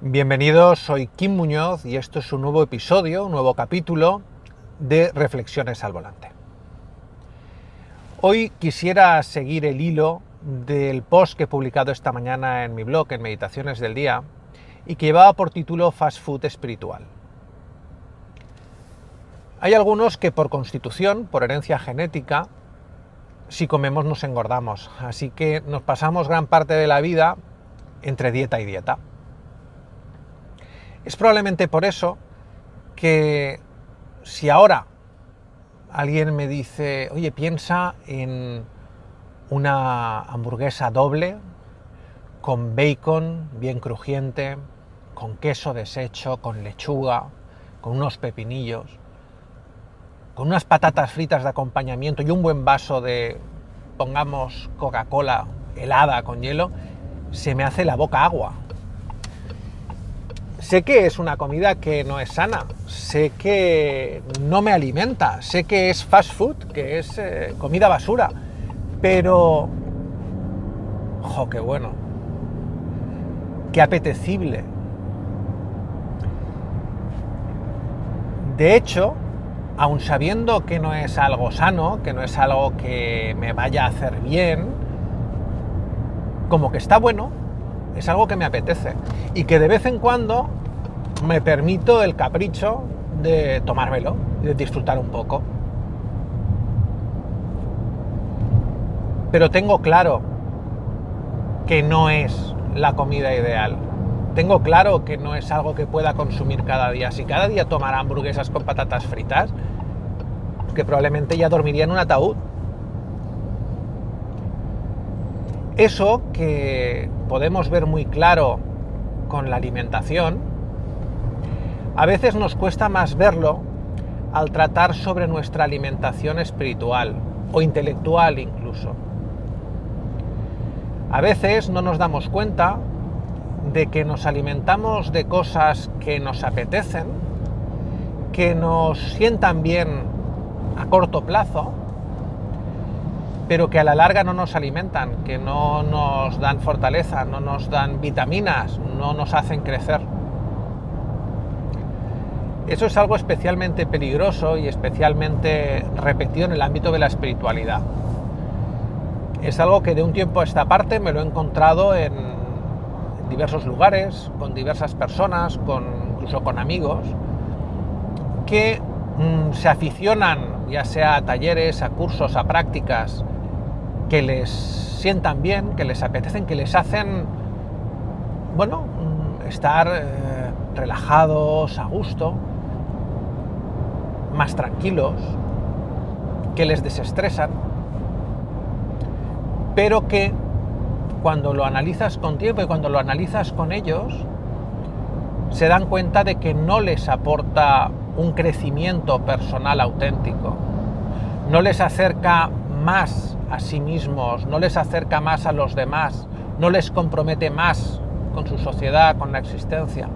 Bienvenidos, soy Kim Muñoz y esto es un nuevo episodio, un nuevo capítulo de Reflexiones al Volante. Hoy quisiera seguir el hilo del post que he publicado esta mañana en mi blog, en Meditaciones del Día, y que llevaba por título Fast Food Espiritual. Hay algunos que por constitución, por herencia genética, si comemos nos engordamos, así que nos pasamos gran parte de la vida entre dieta y dieta. Es probablemente por eso que si ahora alguien me dice, oye, piensa en una hamburguesa doble con bacon bien crujiente, con queso deshecho, con lechuga, con unos pepinillos, con unas patatas fritas de acompañamiento y un buen vaso de, pongamos, Coca-Cola helada con hielo, se me hace la boca agua. Sé que es una comida que no es sana, sé que no me alimenta, sé que es fast food, que es comida basura, pero ¡jo, qué bueno! ¡Qué apetecible! De hecho, aun sabiendo que no es algo sano, que no es algo que me vaya a hacer bien, como que está bueno, es algo que me apetece y que de vez en cuando me permito el capricho de tomármelo y de disfrutar un poco. Pero tengo claro que no es la comida ideal. Tengo claro que no es algo que pueda consumir cada día. Si cada día tomara hamburguesas con patatas fritas, que probablemente ya dormiría en un ataúd. Eso que podemos ver muy claro con la alimentación, a veces nos cuesta más verlo al tratar sobre nuestra alimentación espiritual o intelectual incluso. A veces no nos damos cuenta de que nos alimentamos de cosas que nos apetecen, que nos sientan bien a corto plazo, pero que a la larga no nos alimentan, que no nos dan fortaleza, no nos dan vitaminas, no nos hacen crecer. Eso es algo especialmente peligroso y especialmente repetido en el ámbito de la espiritualidad. Es algo que de un tiempo a esta parte me lo he encontrado en diversos lugares, con diversas personas, incluso con amigos, que se aficionan ya sea a talleres, a cursos, a prácticas que les sientan bien, que les apetecen, que les hacen, bueno, estar relajados, a gusto, más tranquilos, que les desestresan, pero que cuando lo analizas con tiempo y cuando lo analizas con ellos, se dan cuenta de que no les aporta un crecimiento personal auténtico, no les acerca más a sí mismos, no les acerca más a los demás, no les compromete más con su sociedad, con la existencia.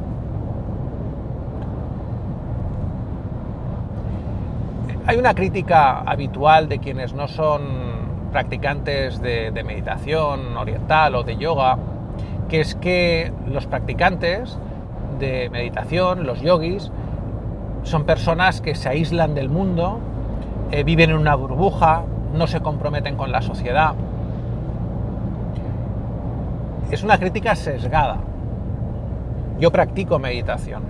Hay una crítica habitual de quienes no son practicantes de meditación oriental o de yoga, que es que los practicantes de meditación, los yogis, son personas que se aíslan del mundo, viven en una burbuja, no se comprometen con la sociedad. Es una crítica sesgada. Yo practico meditación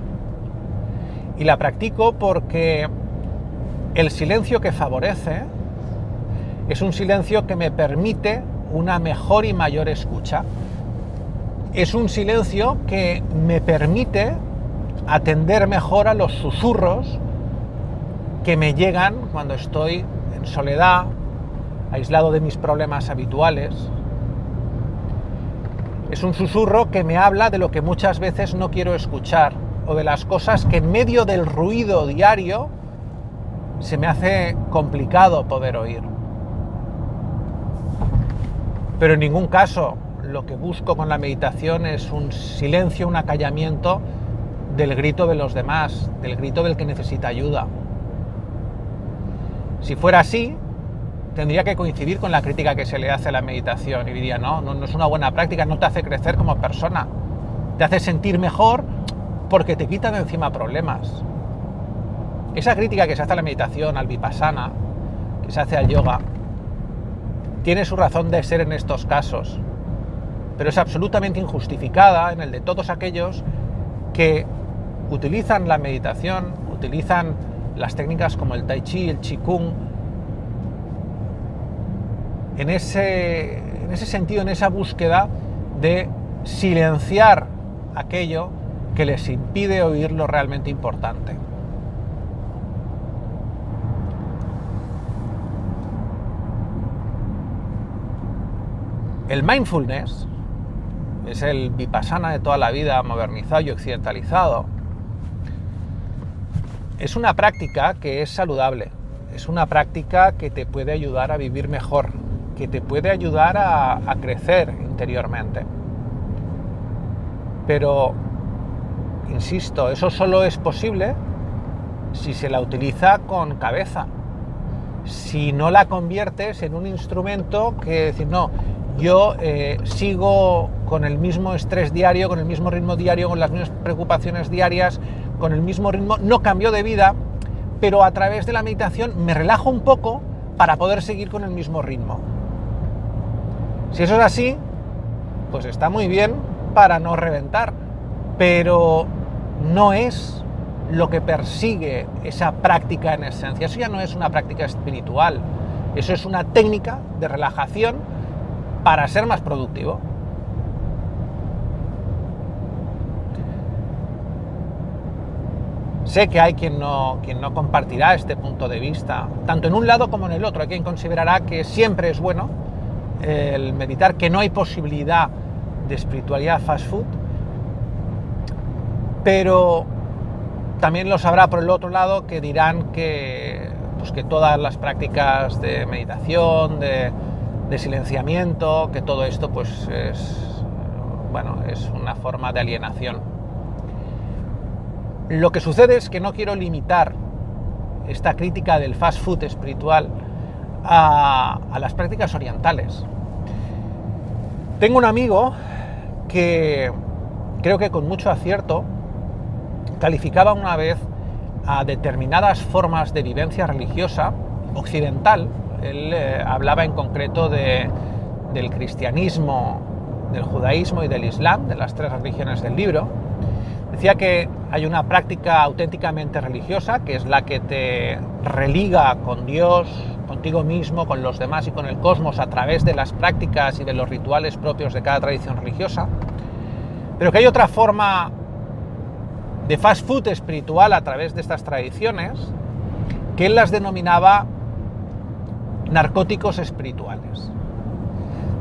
y la practico porque el silencio que favorece es un silencio que me permite una mejor y mayor escucha. Es un silencio que me permite atender mejor a los susurros que me llegan cuando estoy en soledad, aislado de mis problemas habituales. Es un susurro que me habla de lo que muchas veces no quiero escuchar o de las cosas que en medio del ruido diario se me hace complicado poder oír. Pero en ningún caso lo que busco con la meditación es un silencio, un acallamiento del grito de los demás, del grito del que necesita ayuda. Si fuera así, tendría que coincidir con la crítica que se le hace a la meditación y diría, no es una buena práctica, no te hace crecer como persona, te hace sentir mejor porque te quita de encima problemas. Esa crítica que se hace a la meditación, al vipassana, que se hace al yoga, tiene su razón de ser en estos casos, pero es absolutamente injustificada en el de todos aquellos que utilizan la meditación, utilizan las técnicas como el tai chi, el qigong, en ese sentido, en esa búsqueda de silenciar aquello que les impide oír lo realmente importante. El mindfulness es el vipassana de toda la vida, modernizado y occidentalizado. Es una práctica que es saludable, es una práctica que te puede ayudar a vivir mejor, que te puede ayudar a crecer interiormente. Pero, insisto, eso solo es posible si se la utiliza con cabeza. Si no la conviertes en un instrumento que decir, no, yo sigo con el mismo estrés diario, con el mismo ritmo diario, con las mismas preocupaciones diarias, con el mismo ritmo, no cambio de vida, pero a través de la meditación me relajo un poco para poder seguir con el mismo ritmo. Si eso es así, pues está muy bien para no reventar, pero no es lo que persigue esa práctica en esencia. Eso ya no es una práctica espiritual, eso es una técnica de relajación para ser más productivo. Sé que hay quien no compartirá este punto de vista, tanto en un lado como en el otro. Hay quien considerará que siempre es bueno el meditar, que no hay posibilidad de espiritualidad fast food, pero también los habrá por el otro lado que dirán que todas las prácticas de meditación, de silenciamiento, que todo esto pues es una forma de alienación. Lo que sucede es que no quiero limitar esta crítica del fast food espiritual a las prácticas orientales. Tengo un amigo que creo que con mucho acierto calificaba una vez a determinadas formas de vivencia religiosa occidental. Él hablaba en concreto del cristianismo, del judaísmo y del islam, de las tres religiones del libro. Decía que hay una práctica auténticamente religiosa, que es la que te religa con Dios, contigo mismo, con los demás y con el cosmos a través de las prácticas y de los rituales propios de cada tradición religiosa, pero que hay otra forma de fast food espiritual a través de estas tradiciones, que él las denominaba narcóticos espirituales.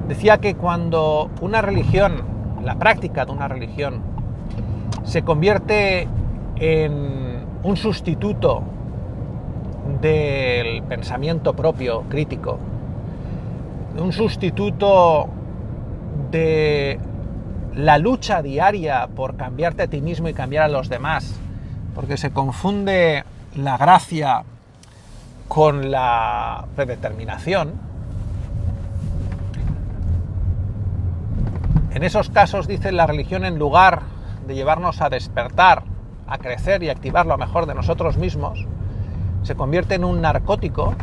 Decía que cuando una religión, la práctica de una religión, se convierte en un sustituto del pensamiento propio crítico, un sustituto de la lucha diaria por cambiarte a ti mismo y cambiar a los demás, porque se confunde la gracia con la predeterminación. En esos casos, dice, la religión, en lugar de llevarnos a despertar, a crecer y a activar lo mejor de nosotros mismos, se convierte en un narcótico,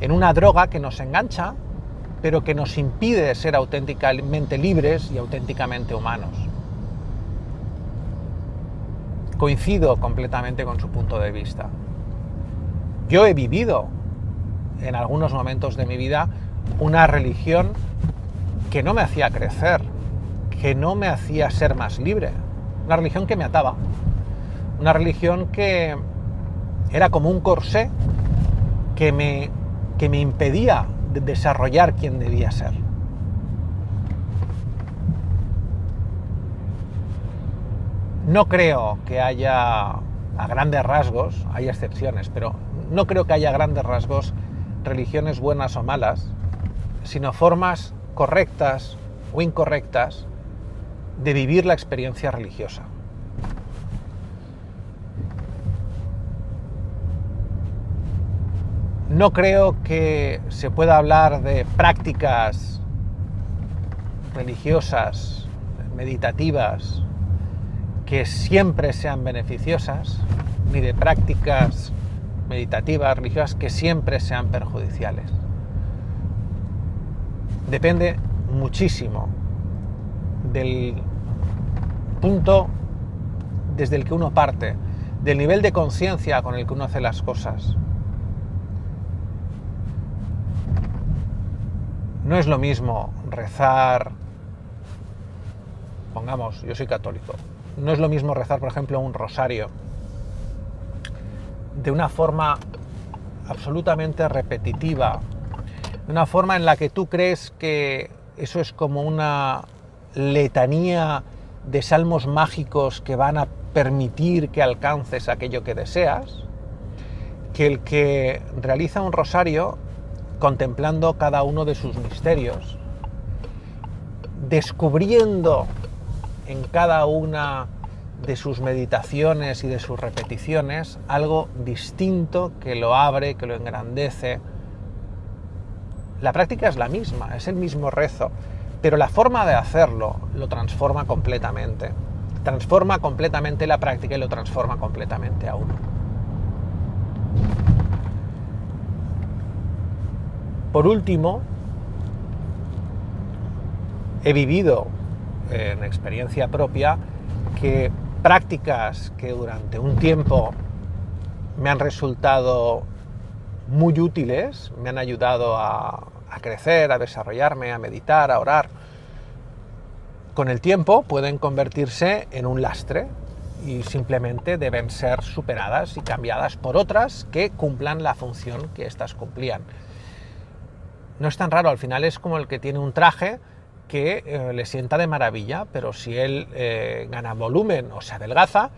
en una droga que nos engancha, pero que nos impide ser auténticamente libres y auténticamente humanos. Coincido completamente con su punto de vista. Yo he vivido en algunos momentos de mi vida una religión que no me hacía crecer, que no me hacía ser más libre, una religión que me ataba, una religión que era como un corsé que me impedía desarrollar quien debía ser. No creo que haya, a grandes rasgos, hay excepciones, pero no creo que haya a grandes rasgos religiones buenas o malas, sino formas correctas o incorrectas de vivir la experiencia religiosa. No creo que se pueda hablar de prácticas religiosas meditativas que siempre sean beneficiosas, ni de prácticas meditativas, religiosas, que siempre sean perjudiciales. Depende muchísimo del punto desde el que uno parte, del nivel de conciencia con el que uno hace las cosas. No es lo mismo rezar, pongamos, yo soy católico, no es lo mismo rezar, por ejemplo, un rosario de una forma absolutamente repetitiva, de una forma en la que tú crees que eso es como una letanía de salmos mágicos que van a permitir que alcances aquello que deseas, que el que realiza un rosario contemplando cada uno de sus misterios, descubriendo en cada una de sus meditaciones y de sus repeticiones algo distinto que lo abre, que lo engrandece. La práctica es la misma, es el mismo rezo, pero la forma de hacerlo lo transforma completamente. Transforma completamente la práctica y lo transforma completamente a uno. Por último, he vivido en experiencia propia que prácticas que durante un tiempo me han resultado muy útiles, me han ayudado a crecer, a desarrollarme, a meditar, a orar, con el tiempo pueden convertirse en un lastre y simplemente deben ser superadas y cambiadas por otras que cumplan la función que éstas cumplían. No es tan raro, al final es como el que tiene un traje que le sienta de maravilla, pero si él gana volumen o se adelgaza,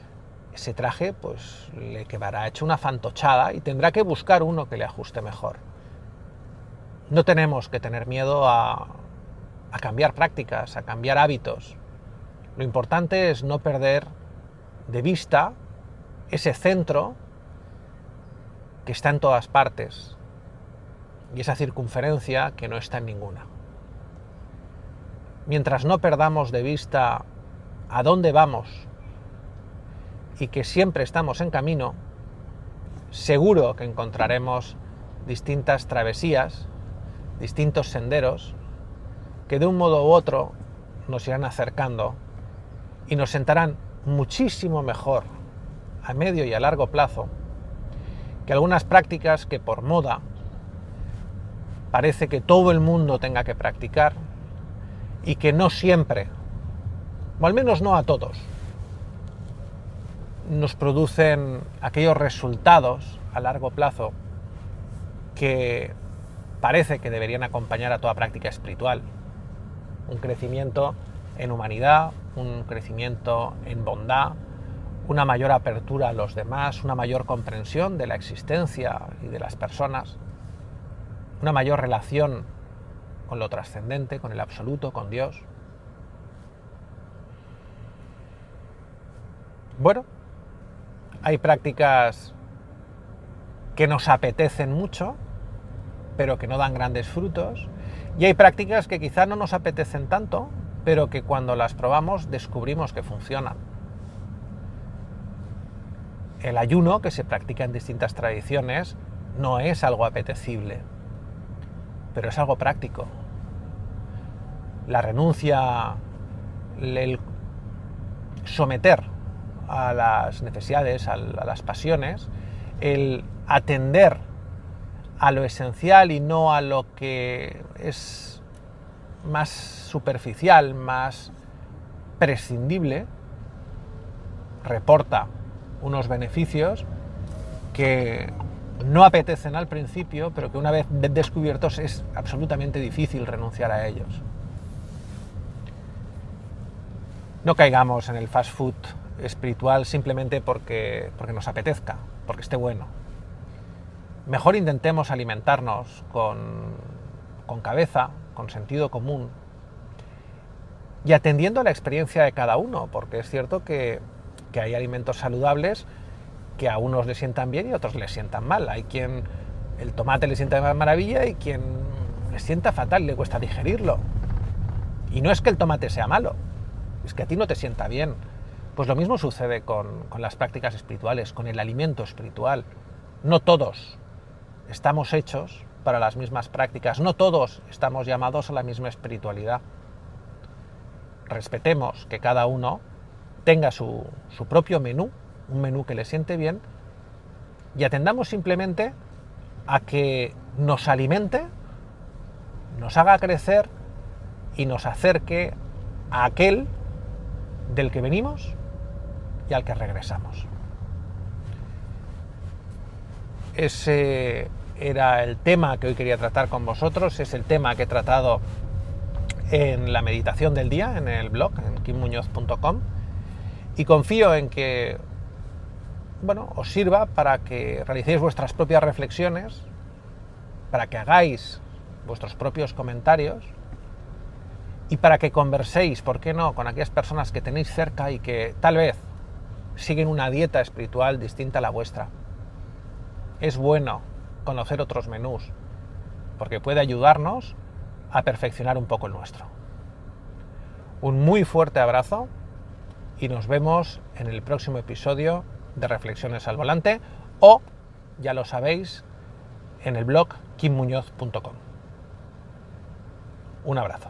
ese traje pues le quedará hecho una fantochada y tendrá que buscar uno que le ajuste mejor. No tenemos que tener miedo a cambiar prácticas, a cambiar hábitos. Lo importante es no perder de vista ese centro que está en todas partes y esa circunferencia que no está en ninguna. Mientras no perdamos de vista a dónde vamos y que siempre estamos en camino, seguro que encontraremos distintas travesías, distintos senderos que de un modo u otro nos irán acercando y nos sentarán muchísimo mejor a medio y a largo plazo que algunas prácticas que por moda parece que todo el mundo tenga que practicar y que no siempre, o al menos no a todos, nos producen aquellos resultados a largo plazo que parece que deberían acompañar a toda práctica espiritual. Un crecimiento en humanidad, un crecimiento en bondad, una mayor apertura a los demás, una mayor comprensión de la existencia y de las personas, una mayor relación con lo trascendente, con el absoluto, con Dios. Bueno, hay prácticas que nos apetecen mucho, pero que no dan grandes frutos, y hay prácticas que quizá no nos apetecen tanto, pero que cuando las probamos descubrimos que funcionan. El ayuno, que se practica en distintas tradiciones, no es algo apetecible, pero es algo práctico. La renuncia, el someter a las necesidades, a las pasiones, el atender a lo esencial y no a lo que es más superficial, más prescindible, reporta unos beneficios que no apetecen al principio, pero que una vez descubiertos es absolutamente difícil renunciar a ellos. No caigamos en el fast food espiritual simplemente porque nos apetezca, porque esté bueno. Mejor intentemos alimentarnos con cabeza, con sentido común y atendiendo a la experiencia de cada uno, porque es cierto que hay alimentos saludables que a unos les sientan bien y a otros les sientan mal. Hay quien el tomate le sienta de maravilla y quien le sienta fatal, le cuesta digerirlo. Y no es que el tomate sea malo, es que a ti no te sienta bien. Pues lo mismo sucede con las prácticas espirituales, con el alimento espiritual. No todos estamos hechos para las mismas prácticas, no todos estamos llamados a la misma espiritualidad. Respetemos que cada uno tenga su propio menú, un menú que le siente bien, y atendamos simplemente a que nos alimente, nos haga crecer y nos acerque a aquel del que venimos y al que regresamos. Ese era el tema que hoy quería tratar con vosotros, es el tema que he tratado en la meditación del día, en el blog, en kimmuñoz.com, y confío en que os sirva para que realicéis vuestras propias reflexiones, para que hagáis vuestros propios comentarios y para que converséis, ¿por qué no?, con aquellas personas que tenéis cerca y que tal vez siguen una dieta espiritual distinta a la vuestra. Es bueno conocer otros menús, porque puede ayudarnos a perfeccionar un poco el nuestro. Un muy fuerte abrazo y nos vemos en el próximo episodio de Reflexiones al Volante, o, ya lo sabéis, en el blog kimmuñoz.com. Un abrazo.